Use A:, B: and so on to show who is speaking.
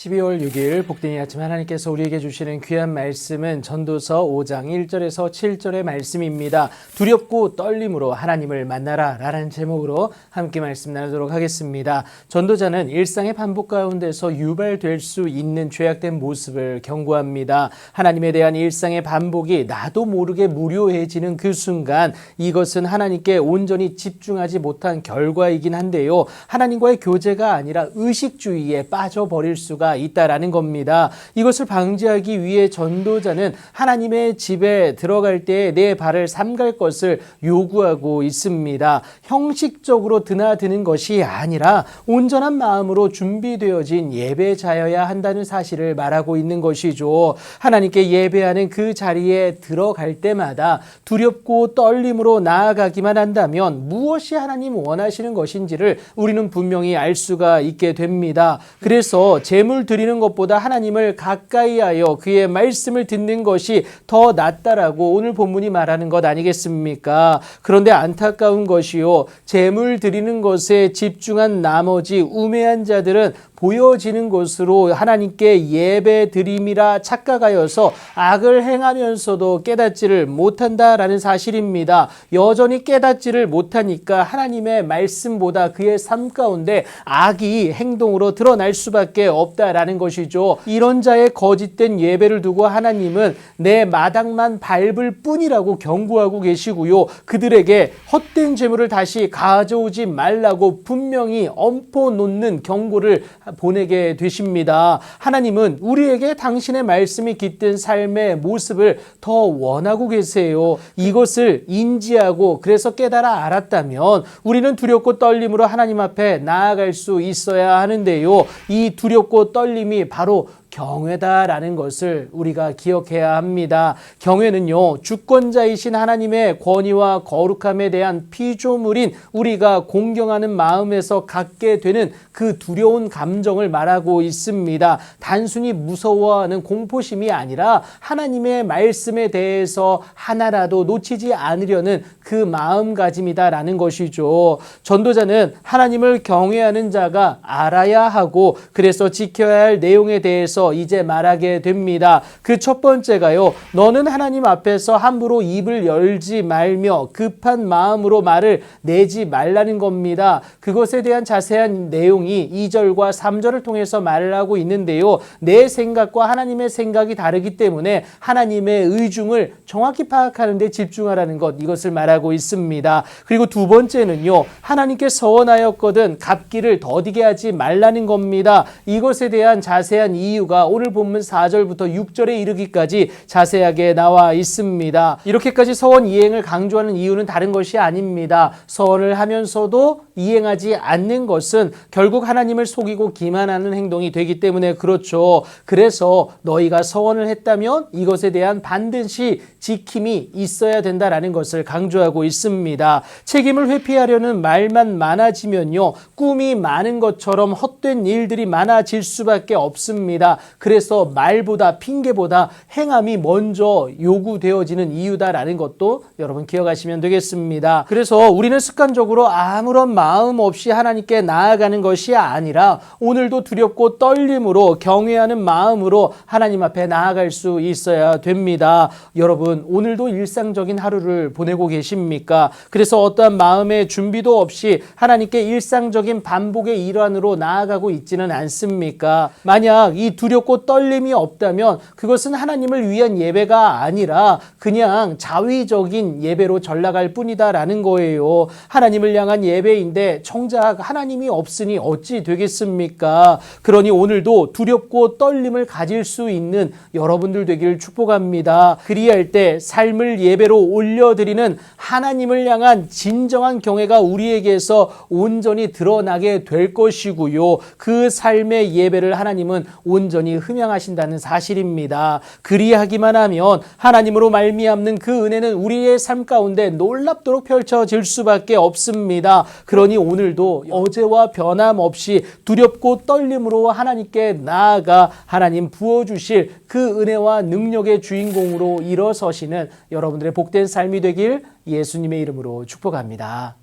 A: 12월 6일 복된 이 아침 하나님께서 우리에게 주시는 귀한 말씀은 전도서 5장 1절에서 7절의 말씀입니다. 두렵고 떨림으로 하나님을 만나라 라는 제목으로 함께 말씀 나누도록 하겠습니다. 전도자는 일상의 반복 가운데서 유발될 수 있는 죄악된 모습을 경고합니다. 하나님에 대한 일상의 반복이 나도 모르게 무료해지는 그 순간 이것은 하나님께 온전히 집중하지 못한 결과이긴 한데요. 하나님과의 교제가 아니라 의식주의에 빠져버릴 수가 있다라는 겁니다. 이것을 방지하기 위해 전도자는 하나님의 집에 들어갈 때 내 발을 삼갈 것을 요구하고 있습니다. 형식적으로 드나드는 것이 아니라 온전한 마음으로 준비되어진 예배자여야 한다는 사실을 말하고 있는 것이죠. 하나님께 예배하는 그 자리에 들어갈 때마다 두렵고 떨림으로 나아가기만 한다면 무엇이 하나님 원하시는 것인지를 우리는 분명히 알 수가 있게 됩니다. 그래서 제물 드리는 것보다 하나님을 가까이 하여 그의 말씀을 듣는 것이 더 낫다라고 오늘 본문이 말하는 것 아니겠습니까? 그런데 안타까운 것이요. 제물 드리는 것에 집중한 나머지 우매한 자들은 보여지는 것으로 하나님께 예배 드림이라 착각하여서 악을 행하면서도 깨닫지를 못한다라는 사실입니다. 여전히 깨닫지를 못하니까 하나님의 말씀보다 그의 삶 가운데 악이 행동으로 드러날 수밖에 없다라는 것이죠. 이런 자의 거짓된 예배를 두고 하나님은 내 마당만 밟을 뿐이라고 경고하고 계시고요. 그들에게 헛된 재물을 다시 가져오지 말라고 분명히 엎어 놓는 경고를 보내게 되십니다. 하나님은 우리에게 당신의 말씀이 깃든 삶의 모습을 더 원하고 계세요. 이것을 인지하고 그래서 깨달아 알았다면 우리는 두렵고 떨림으로 하나님 앞에 나아갈 수 있어야 하는데요. 이 두렵고 떨림이 바로 경외다라는 것을 우리가 기억해야 합니다. 경외는요, 주권자이신 하나님의 권위와 거룩함에 대한 피조물인 우리가 공경하는 마음에서 갖게 되는 그 두려운 감정을 말하고 있습니다. 단순히 무서워하는 공포심이 아니라 하나님의 말씀에 대해서 하나라도 놓치지 않으려는 그 마음가짐이다라는 것이죠. 전도자는 하나님을 경외하는 자가 알아야 하고 그래서 지켜야 할 내용에 대해서 이제 말하게 됩니다. 그 첫 번째가요. 너는 하나님 앞에서 함부로 입을 열지 말며 급한 마음으로 말을 내지 말라는 겁니다. 그것에 대한 자세한 내용이 2절과 3절을 통해서 말을 하고 있는데요. 내 생각과 하나님의 생각이 다르기 때문에 하나님의 의중을 정확히 파악하는 데 집중하라는 것, 이것을 말하고 있습니다. 그리고 두 번째는요. 하나님께 서원하였거든 갚기를 더디게 하지 말라는 겁니다. 이것에 대한 자세한 이유가 오늘 본문 4절부터 6절에 이르기까지 자세하게 나와 있습니다. 이렇게까지 서원 이행을 강조하는 이유는 다른 것이 아닙니다. 서원을 하면서도 이행하지 않는 것은 결국 하나님을 속이고 기만하는 행동이 되기 때문에 그렇죠. 그래서 너희가 서원을 했다면 이것에 대한 반드시 지킴이 있어야 된다라는 것을 강조하고 있습니다. 책임을 회피하려는 말만 많아지면요. 꿈이 많은 것처럼 헛된 일들이 많아질 수밖에 없습니다. 그래서 말보다 핑계보다 행함이 먼저 요구되어지는 이유다라는 것도 여러분 기억하시면 되겠습니다. 그래서 우리는 습관적으로 아무런 마음 없이 하나님께 나아가는 것이 아니라 오늘도 두렵고 떨림으로 경외하는 마음으로 하나님 앞에 나아갈 수 있어야 됩니다. 여러분 오늘도 일상적인 하루를 보내고 계십니까? 그래서 어떠한 마음의 준비도 없이 하나님께 일상적인 반복의 일환으로 나아가고 있지는 않습니까? 만약 이 두렵고 떨림이 없다면 그것은 하나님을 위한 예배가 아니라 그냥 자위적인 예배로 전락할 뿐이다라는 거예요. 하나님을 향한 예배인데 정작 하나님이 없으니 어찌 되겠습니까? 그러니 오늘도 두렵고 떨림을 가질 수 있는 여러분들 되기를 축복합니다. 그리할 때 삶을 예배로 올려드리는 하나님을 향한 진정한 경외가 우리에게서 온전히 드러나게 될 것이고요. 그 삶의 예배를 하나님은 온전히 흠양하신다는 사실입니다. 그리하기만 하면 하나님으로 말미암는 그 은혜는 우리의 삶 가운데 놀랍도록 펼쳐질 수밖에 없습니다. 그러니 오늘도 어제와 변함없이 두렵고 떨림으로 하나님께 나아가 하나님 부어주실 그 은혜와 능력의 주인공으로 일어서시는 여러분들의 복된 삶이 되길 예수님의 이름으로 축복합니다.